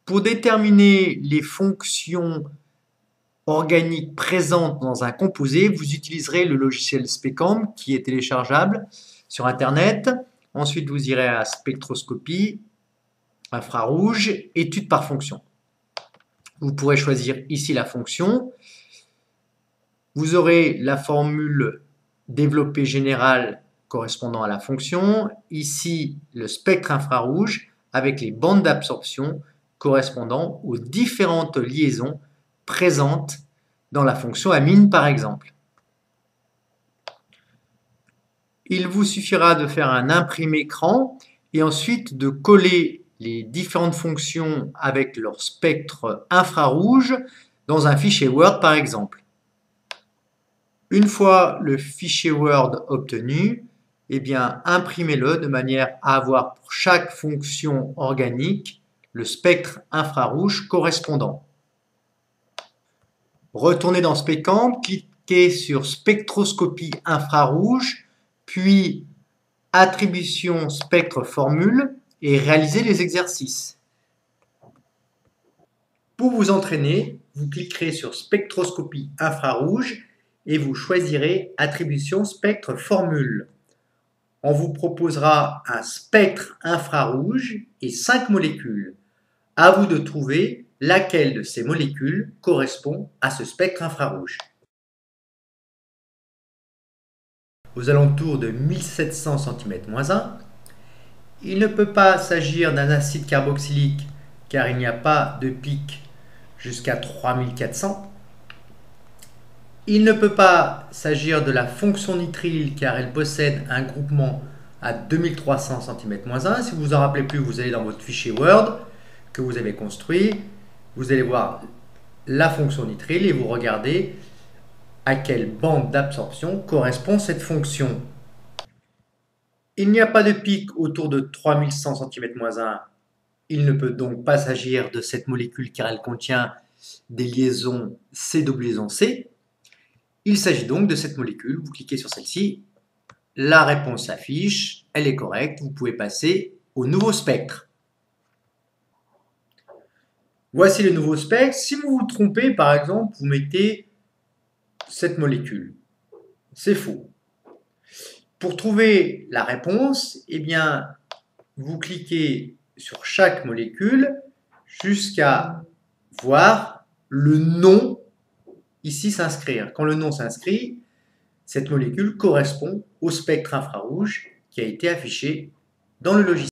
Pour déterminer les fonctions organiques présentes dans un composé, vous utiliserez le logiciel SPECAM qui est téléchargeable sur Internet. Ensuite, vous irez à spectroscopie, infrarouge, études par fonction. Vous pourrez choisir ici la fonction. Vous aurez la formule développée générale correspondant à la fonction. Ici, le spectre infrarouge avec les bandes d'absorption correspondant aux différentes liaisons présentes dans la fonction amine par exemple. Il vous suffira de faire un imprimé écran et ensuite de coller les différentes fonctions avec leur spectre infrarouge dans un fichier Word par exemple. Une fois le fichier Word obtenu, imprimez-le de manière à avoir pour chaque fonction organique le spectre infrarouge correspondant. Retournez dans SPECAM, cliquez sur spectroscopie infrarouge, puis attribution spectre formule et réalisez les exercices. Pour vous entraîner, vous cliquerez sur spectroscopie infrarouge et vous choisirez attribution spectre formule. On vous proposera un spectre infrarouge et 5 molécules. À vous de trouver laquelle de ces molécules correspond à ce spectre infrarouge. Aux alentours de 1700 cm-1, il ne peut pas s'agir d'un acide carboxylique car il n'y a pas de pic jusqu'à 3400. Il ne peut pas s'agir de la fonction nitrile car elle possède un groupement à 2300 cm-1. Si vous vous en rappelez plus, vous allez dans votre fichier Word que vous avez construit. Vous allez voir la fonction nitrile et vous regardez à quelle bande d'absorption correspond cette fonction. Il n'y a pas de pic autour de 3100 cm-1. Il ne peut donc pas s'agir de cette molécule car elle contient des liaisons C double liaison C. Il s'agit donc de cette molécule. Vous cliquez sur celle-ci. La réponse s'affiche. Elle est correcte. Vous pouvez passer au nouveau spectre. Voici le nouveau spectre. Si vous vous trompez, par exemple, vous mettez cette molécule. C'est faux. Pour trouver la réponse, vous cliquez sur chaque molécule jusqu'à voir le nom ici s'inscrire. Quand le nom s'inscrit, cette molécule correspond au spectre infrarouge qui a été affiché dans le logiciel.